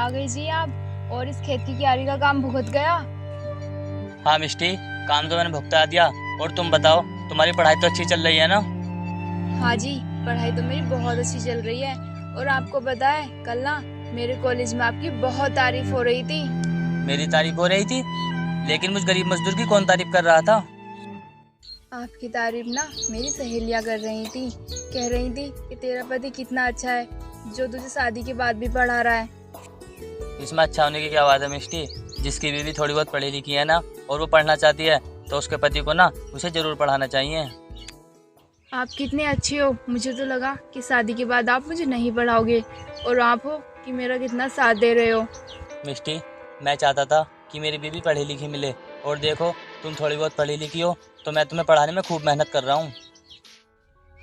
आ गई जी आप, और इस खेत की क्यारी का काम भुगत गया। हाँ मिष्टी, काम तो मैंने भुगता दिया। और तुम बताओ, तुम्हारी पढ़ाई तो अच्छी चल रही है ना? हाँ जी, पढ़ाई तो मेरी बहुत अच्छी चल रही है। और आपको पता है, कल ना मेरे कॉलेज में आपकी बहुत तारीफ हो रही थी। मेरी तारीफ हो रही थी, लेकिन मुझ गरीब मजदूर की कौन तारीफ कर रहा था? आपकी तारीफ ना मेरी सहेलियां कर रही थी। कह रही थी कि तेरा पति कितना अच्छा है, जो तुझे शादी के बाद भी पढ़ा रहा है। इसमें अच्छा होने की क्या बात है मिष्टी? जिसकी बीवी थोड़ी बहुत पढ़ी लिखी है ना, और वो पढ़ना चाहती है, तो उसके पति को ना उसे जरूर पढ़ाना चाहिए। आप कितने अच्छे हो। मुझे तो लगा कि शादी के बाद आप मुझे नहीं पढ़ाओगे, और आप हो कि मेरा कितना साथ दे रहे हो। मिष्टी, मैं चाहता था कि मेरी बीवी पढ़ी लिखी मिले, और देखो तुम थोड़ी बहुत पढ़ी लिखी हो, तो मैं तुम्हें पढ़ाने में खूब मेहनत कर रहा हूँ।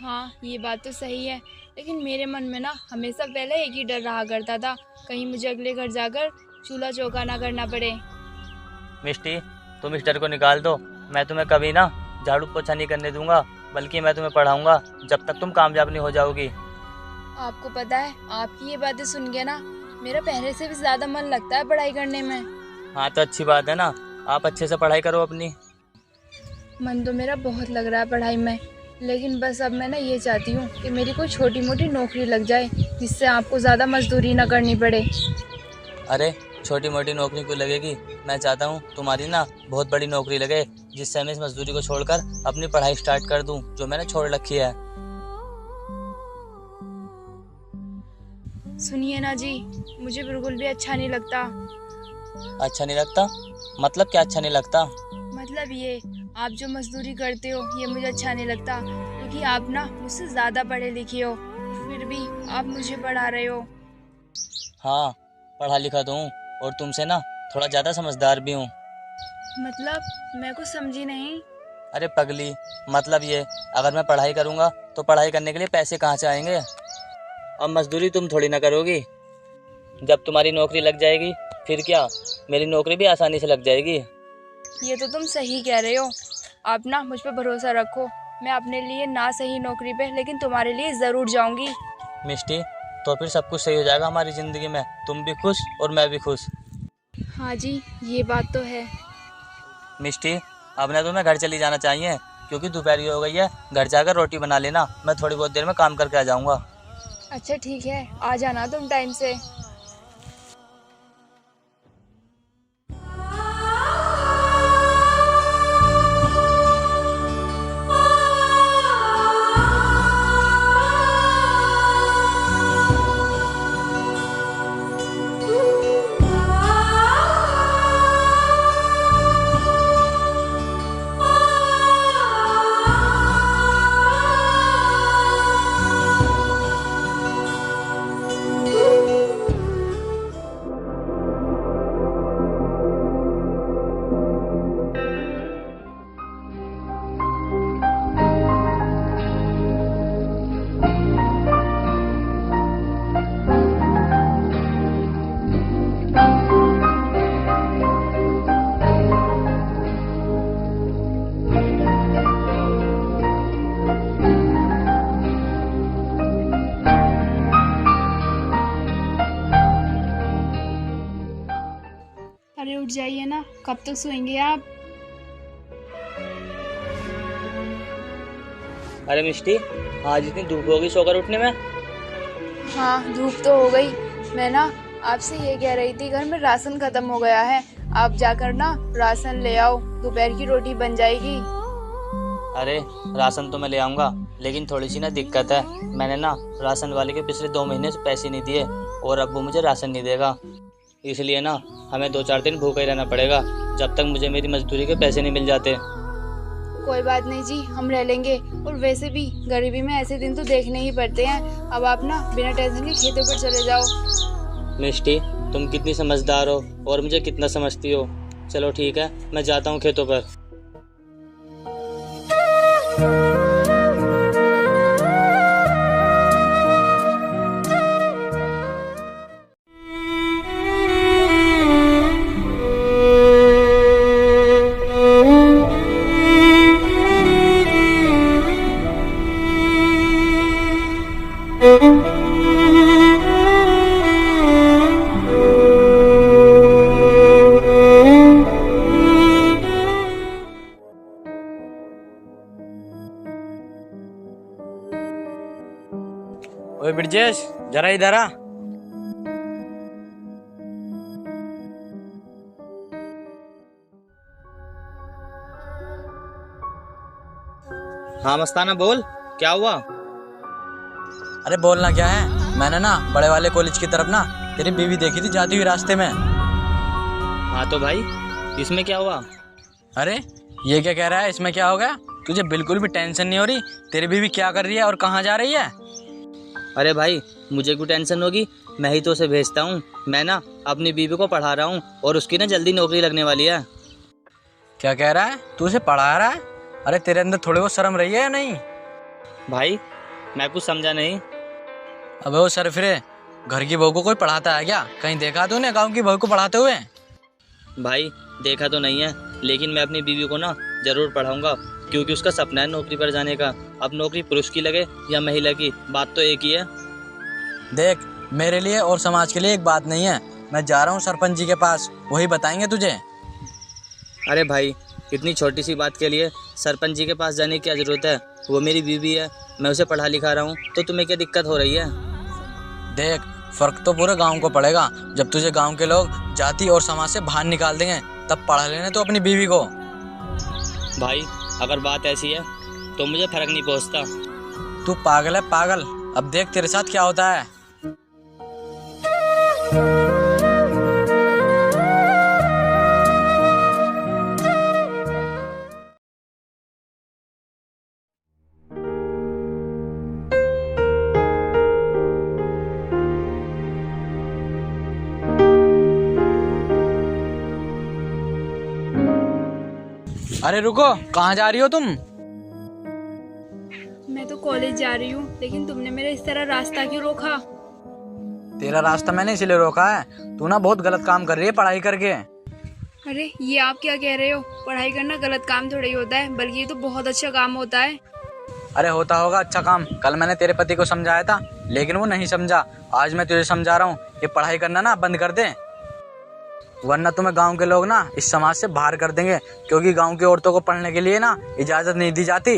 हाँ, ये बात तो सही है, लेकिन मेरे मन में ना हमेशा पहले एक ही डर रहा करता था, कहीं मुझे अगले घर जाकर चूल्हा चौका ना करना पड़े। मिष्टी, तुम इस डर को निकाल दो। मैं तुम्हें कभी ना झाड़ू पोछा नहीं करने दूंगा, बल्कि मैं तुम्हें पढ़ाऊंगा जब तक तुम कामयाब नहीं हो जाओगी। आपको पता है, आपकी ये बातें सुन के ना मेरा पहले से भी ज्यादा मन लगता है पढ़ाई करने में। हाँ तो अच्छी बात है ना, आप अच्छे से पढ़ाई करो अपनी। मन तो मेरा बहुत लग रहा है पढ़ाई में, लेकिन बस अब मैं ना ये चाहती हूँ कि मेरी कोई छोटी मोटी नौकरी लग जाए, जिससे आपको ज़्यादा मजदूरी ना करनी पड़े। अरे छोटी मोटी नौकरी क्यों लगेगी? मैं चाहता हूँ तुम्हारी ना बहुत बड़ी नौकरी लगे, जिससे मैं इस मजदूरी को छोड़कर अपनी पढ़ाई स्टार्ट कर दूँ, जो मैंने छोड़ रखी है। सुनिए ना जी, मुझे बिल्कुल भी अच्छा नहीं लगता। अच्छा नहीं लगता? मतलब क्या अच्छा नहीं लगता? मतलब ये, आप जो मजदूरी करते हो ये मुझे अच्छा नहीं लगता, क्योंकि आप ना मुझसे ज़्यादा पढ़े लिखे हो, फिर भी आप मुझे पढ़ा रहे हो। हाँ, पढ़ा लिखा तो हूँ, और तुमसे ना थोड़ा ज़्यादा समझदार भी हूँ। मतलब मैं कुछ समझी नहीं। अरे पगली, मतलब ये, अगर मैं पढ़ाई करूँगा तो पढ़ाई करने के लिए पैसे कहाँ से आएंगे? अब मजदूरी तुम थोड़ी ना करोगी। जब तुम्हारी नौकरी लग जाएगी, फिर क्या, मेरी नौकरी भी आसानी से लग जाएगी। ये तो तुम सही कह रहे हो। आप ना मुझ पे भरोसा रखो, मैं अपने लिए ना सही नौकरी पे, लेकिन तुम्हारे लिए ज़रूर जाऊंगी। मिष्टी, तो फिर सब कुछ सही हो जाएगा हमारी ज़िंदगी में, तुम भी खुश और मैं भी खुश। हाँ जी, ये बात तो है। मिष्टी, अब ना तुम्हें घर चली जाना चाहिए, क्योंकि दोपहर हो गई है। घर जाकर रोटी बना लेना, मैं थोड़ी बहुत देर में काम करके आ जाऊँगा। अच्छा ठीक है, आ जाना तुम टाइम से। अरे उठ जाइए ना, कब तक सोएंगे आप? अरे मिष्टी, आज इतनी धूप हो गई सोकर उठने में? हाँ, धूप तो हो गई। मैं ना आपसे ये कह रही थी, घर में राशन खत्म हो गया है, आप जाकर ना राशन ले आओ, दोपहर की रोटी बन जाएगी। अरे राशन तो मैं ले आऊँगा, लेकिन थोड़ी सी ना दिक्कत है। मैंने ना राशन वाले के पिछले 2 महीने से पैसे नहीं दिए, और अब वो मुझे राशन नहीं देगा। इसलिए ना हमें 2-4 दिन भूखे ही रहना पड़ेगा, जब तक मुझे मेरी मजदूरी के पैसे नहीं मिल जाते। कोई बात नहीं जी, हम रह लेंगे। और वैसे भी गरीबी में ऐसे दिन तो देखने ही पड़ते हैं। अब आप ना बिना टेंशन के खेतों पर चले जाओ। मिष्टी, तुम कितनी समझदार हो और मुझे कितना समझती हो। चलो ठीक है, मैं जाता हूँ खेतों पर। ओए ब्रजेश, जरा इधर आ। हाँ मस्ताना बोल, क्या हुआ? अरे बोलना क्या है, मैंने ना बड़े वाले कॉलेज की तरफ ना तेरी बीवी देखी थी जाती हुई रास्ते में। हाँ तो भाई, इसमें क्या हुआ? अरे ये क्या कह रहा है, इसमें क्या हो गया? तुझे बिल्कुल भी टेंशन नहीं हो रही? तेरी बीवी क्या कर रही है और कहाँ जा रही है? अरे भाई, मुझे क्यों टेंशन होगी? मैं ही तो उसे भेजता हूँ। मैं ना अपनी बीवी को पढ़ा रहा हूँ और उसकी ना जल्दी नौकरी लगने वाली है। क्या कह रहा है, तू उसे पढ़ा रहा है? अरे तेरे अंदर थोड़ी बहुत शर्म रही है या नहीं? भाई मैं कुछ समझा नहीं। अबे वो सरफिरे, घर की बहू को कोई पढ़ाता है क्या? कहीं देखा तूने गाँव की बहू को पढ़ाते हुए? भाई देखा तो नहीं है, लेकिन मैं अपनी बीवी को ना जरूर पढ़ाऊंगा, क्योंकि उसका सपना है नौकरी पर जाने का। अब नौकरी पुरुष की लगे या महिला की, बात तो एक ही है। देख, मेरे लिए और समाज के लिए एक बात नहीं है। मैं जा रहा हूँ सरपंच जी के पास, वही बताएंगे तुझे। अरे भाई, इतनी छोटी सी बात के लिए सरपंच जी के पास जाने की क्या जरूरत है? वो मेरी बीवी है, मैं उसे पढ़ा लिखा रहा हूँ, तो तुम्हें क्या दिक्कत हो रही है? देख, फर्क तो पूरे गांव को पड़ेगा जब तुझे गांव के लोग जाति और समाज से बाहर निकाल देंगे, तब पढ़ा लेने तो अपनी बीवी को। भाई अगर बात ऐसी है तो मुझे फर्क नहीं पहुँचता। तू पागल है पागल, अब देख तेरे साथ क्या होता है। अरे रुको, कहाँ जा रही हो तुम? मैं तो कॉलेज जा रही हूँ, लेकिन तुमने मेरा इस तरह रास्ता क्यों रोका? तेरा रास्ता मैंने इसलिए रोका है, तू ना बहुत गलत काम कर रही है पढ़ाई करके। अरे ये आप क्या कह रहे हो? पढ़ाई करना गलत काम थोड़ा ही होता है, बल्कि ये तो बहुत अच्छा काम होता है। अरे होता होगा अच्छा काम, कल मैंने तेरे पति को समझाया था लेकिन वो नहीं समझा। आज मैं तुझे समझा रहा हूँ कि पढ़ाई करना ना बंद कर दे, वरना तुम्हें गांव के लोग ना इस समाज से बाहर कर देंगे, क्योंकि गांव की औरतों को पढ़ने के लिए ना इजाज़त नहीं दी जाती।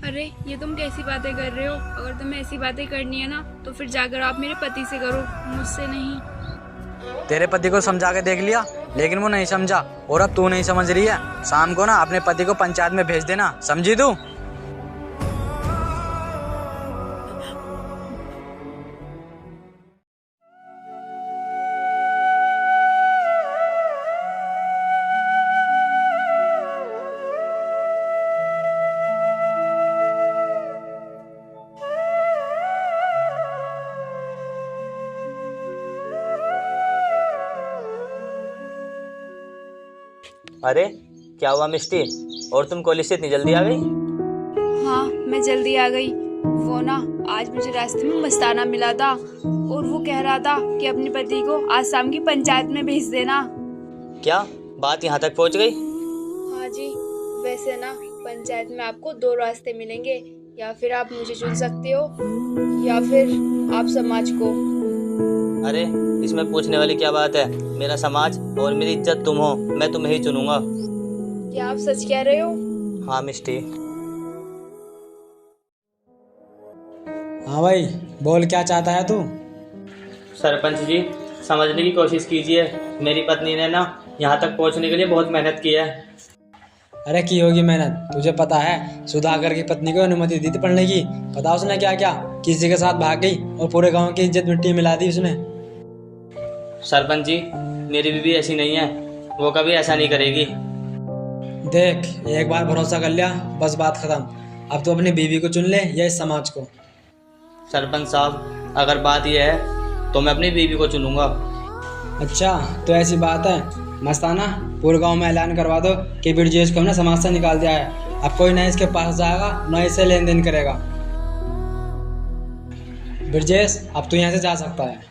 अरे ये तुम कैसी बातें कर रहे हो? अगर तुम्हें ऐसी बातें करनी है ना, तो फिर जाकर आप मेरे पति से करो, मुझसे नहीं। तेरे पति को समझा के देख लिया, लेकिन वो नहीं समझा, और अब तू नहीं समझ रही है। शाम को ना अपने पति को पंचायत में भेज देना, समझी तू? अरे क्या हुआ मिष्टी, और तुम कॉलेज से इतनी जल्दी आ गई? हाँ मैं जल्दी आ गई। वो ना आज मुझे रास्ते में मस्ताना मिला था, और वो कह रहा था कि अपने पति को आज शाम की पंचायत में भेज देना। क्या बात यहाँ तक पहुँच गई? हाँ जी, वैसे ना पंचायत में आपको दो रास्ते मिलेंगे, या फिर आप मुझे चुन सकते हो या फिर आप समाज को। अरे इसमें पूछने वाली क्या बात है? मेरा समाज और मेरी इज्जत तुम हो, मैं तुम्हें ही चुनूंगा। क्या आप सच कह रहे हो? हाँ मिष्टी। हाँ भाई बोल, क्या चाहता है तू? सरपंच जी, समझने की कोशिश कीजिए, मेरी पत्नी ने ना यहाँ तक पहुँचने के लिए बहुत मेहनत की है। अरे की होगी मेहनत, तुझे पता है सुधाकर की पत्नी को अनुमति दी थी पढ़ने की? पता उसने क्या क्या, किसी के साथ भाग गई और पूरे गांव की इज्जत मिट्टी में मिला दी उसने। सरपंच जी, मेरी बीवी ऐसी नहीं है, वो कभी ऐसा नहीं करेगी। देख, एक बार भरोसा कर लिया, बस बात खत्म। अब तो अपनी बीवी को चुन ले या इस समाज को। सरपंच साहब, अगर बात यह है तो मैं अपनी बीवी को चुनूंगा। अच्छा तो ऐसी बात है, मस्ताना पूरे गांव में ऐलान करवा दो कि ब्रजेश को हमने समाज से निकाल दिया है। अब कोई ना इसके पास जाएगा ना इससे लेन देन करेगा। ब्रजेश अब तू यहाँ से जा सकता है।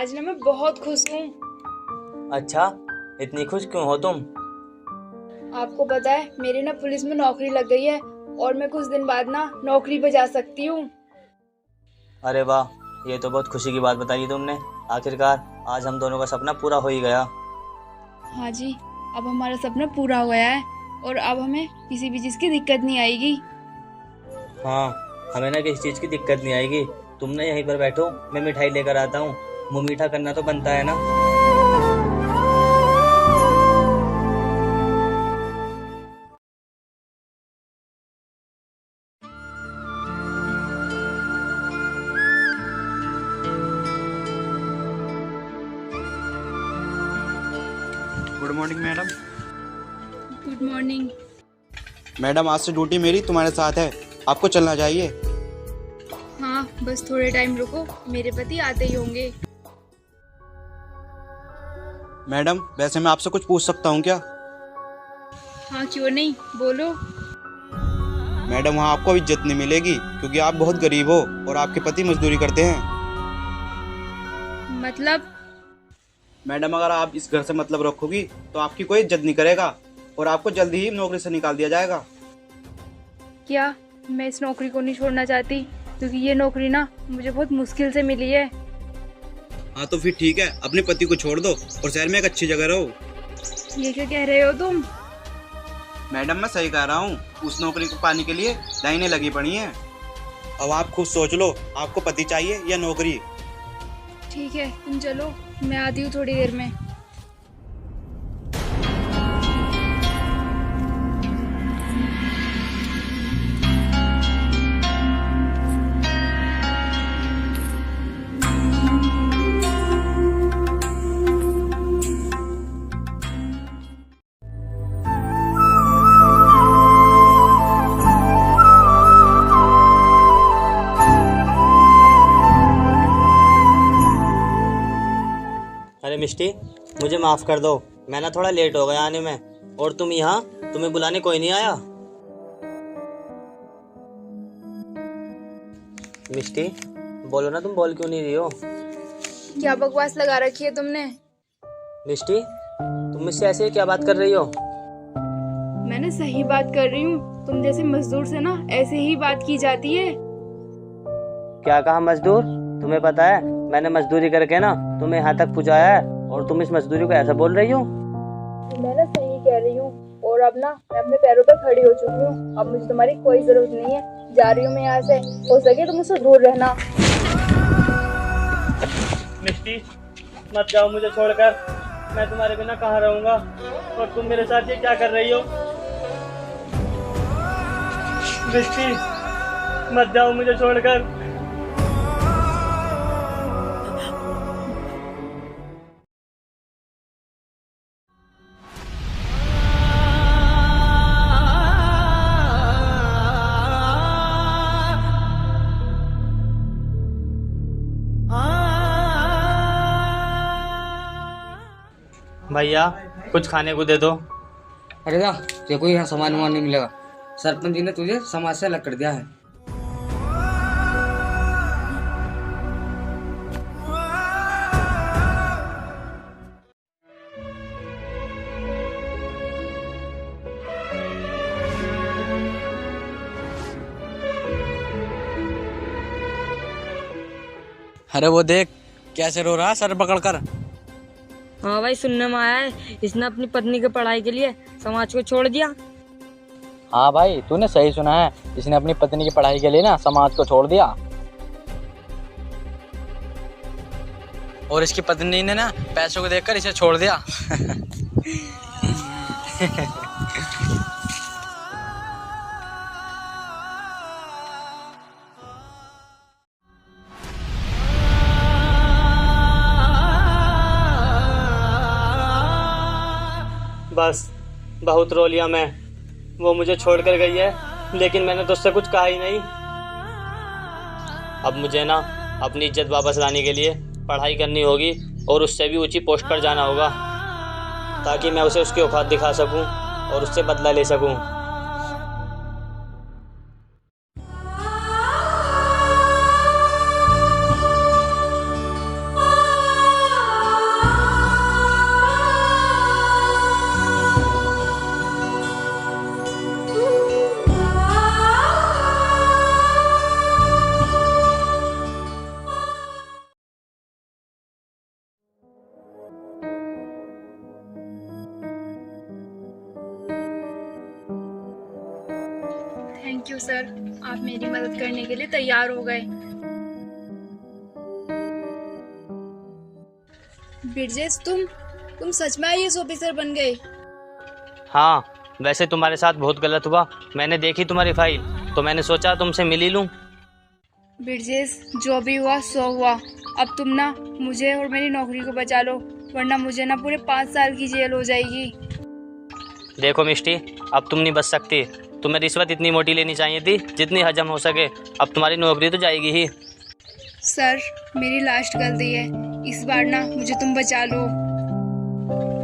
आज ना मैं बहुत खुश हूँ। अच्छा, इतनी खुश क्यों हो तुम? आपको पता है मेरी ना पुलिस में नौकरी लग गई है और मैं कुछ दिन बाद ना नौकरी पे जा सकती हूँ। अरे वाह, ये तो बहुत खुशी की बात बताई तुमने। आखिरकार आज हम दोनों का सपना पूरा हो ही गया। हाँ जी, अब हमारा सपना पूरा हो गया है और अब हमें किसी भी चीज़ की दिक्कत नहीं आएगी। हाँ, हमें ना किसी चीज़ की दिक्कत नहीं आएगी। तुम ना यहीं पर बैठो, मैं मिठाई लेकर आता हूँ। मुँह मीठा करना तो बनता है ना। Good morning madam. Good morning. Madam आज से ड्यूटी मेरी तुम्हारे साथ है, आपको चलना चाहिए। हाँ, बस थोड़े टाइम रुको, मेरे पति आते ही होंगे। मैडम वैसे मैं आपसे कुछ पूछ सकता हूँ क्या? हाँ, क्यों नहीं, बोलो। मैडम वहाँ आपको इज्जत नहीं मिलेगी क्योंकि आप बहुत गरीब हो और आपके पति मजदूरी करते हैं। मतलब? मैडम अगर आप इस घर से मतलब रखोगी तो आपकी कोई इज्जत नहीं करेगा और आपको जल्दी ही नौकरी से निकाल दिया जाएगा। क्या मैं इस नौकरी को नहीं छोड़ना चाहती, क्योंकि ये नौकरी ना मुझे बहुत मुश्किल से मिली है। हाँ तो फिर ठीक है, अपने पति को छोड़ दो और शहर में एक अच्छी जगह रहो। ये क्या कह रहे हो तुम? मैडम मैं सही कह रहा हूँ, उस नौकरी को पाने के लिए लाइनें लगी पड़ी हैं। अब आप खुद सोच लो, आपको पति चाहिए या नौकरी? ठीक है, तुम चलो, मैं आती हूँ थोड़ी देर में। अरे मिष्टी, मुझे माफ़ कर दो, मैं ना थोड़ा लेट हो गया आने में। और तुम यहाँ, तुम्हें बुलाने कोई नहीं आया? मिष्टी बोलो ना, तुम बोल क्यों नहीं रही हो? क्या बकवास लगा रखी है तुमने? मिष्टी तुम मुझसे ऐसे क्या बात कर रही हो? मैंने सही बात कर रही हूँ, तुम जैसे मजदूर से ना ऐसे ही बात की जाती है। क्या कहा मजदूर? तुम्हें पता है मैंने मजदूरी करके ना तुम्हें यहाँ तक पहुँचाया है और तुम इस मजदूरी को ऐसा बोल रही हो? मैं ना सही कह रही हूँ और अब ना मैं अपने पैरों पर खड़ी हो चुकी हूँ। अब मुझे तुम्हारी कोई जरूरत नहीं है, जा रही हूँ मैं यहाँ से। हो सके तो मुझसे दूर रहना। मिष्टी मत जाओ मुझे छोड़कर, मैं तुम्हारे बिना कहाँ रहूँगा। और तुम मेरे साथ ये क्या कर रही हो? मिष्टी मत जाओ मुझे छोड़कर। भैया कुछ खाने को दे दो। अरे ना, तेरे को यहाँ सामान वामान नहीं मिलेगा। सरपंच जी ने तुझे समाज से अलग कर दिया है। अरे वो देख कैसे रो रहा है सर पकड़ कर। हाँ भाई, सुनने में आया है इसने अपनी पत्नी की पढ़ाई के लिए समाज को छोड़ दिया। हाँ भाई तूने सही सुना है, इसने अपनी पत्नी की पढ़ाई के लिए ना समाज को छोड़ दिया। और इसकी पत्नी ने ना पैसों को देखकर इसे छोड़ दिया। बस बहुत रो लिया मैं, वो मुझे छोड़ कर गई है, लेकिन मैंने तो उससे कुछ कहा ही नहीं। अब मुझे ना अपनी इज्जत वापस लाने के लिए पढ़ाई करनी होगी और उससे भी ऊंची पोस्ट पर जाना होगा, ताकि मैं उसे उसकी औकात दिखा सकूं और उससे बदला ले सकूं। यू सर, आप मेरी मदद करने के लिए तैयार हो गए। ब्रिजेश, तुम सच में आईएएस ऑफिसर बन गए? हाँ, वैसे तुम्हारे साथ बहुत गलत हुआ। मैंने देखी तुम्हारी फाइल तो मैंने सोचा तुमसे मिल ही लूँ। ब्रिजेश, जो भी हुआ सो हुआ। अब तुम ना मुझे और मेरी नौकरी को बचा लो, वरना मुझे ना पूरे 5 साल की जेल हो जाएगी। देखो मिष्टी, अब तुम नहीं बच सकती। तुम्हें रिश्वत इतनी मोटी लेनी चाहिए थी जितनी हजम हो सके। अब तुम्हारी नौकरी तो जाएगी ही। सर, मेरी लास्ट गलती है, इस बार ना मुझे तुम बचा लो।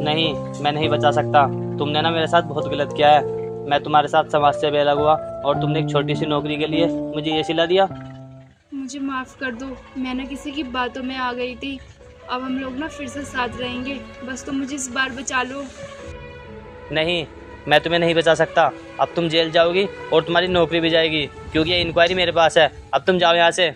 नहीं, मैं नहीं बचा सकता। तुमने ना मेरे साथ बहुत गलत किया है। मैं तुम्हारे साथ समाज से बेलग हुआ और तुमने एक छोटी सी नौकरी के लिए मुझे ये सिला दिया। मुझे माफ़ कर दो, मैं ना किसी की बातों में आ गई थी। अब हम लोग ना फिर से साथ रहेंगे, बस तुम मुझे इस बार बचा लो। नहीं, मैं तुम्हें नहीं बचा सकता। अब तुम जेल जाओगी और तुम्हारी नौकरी भी जाएगी, क्योंकि ये इंक्वायरी मेरे पास है। अब तुम जाओ यहाँ से।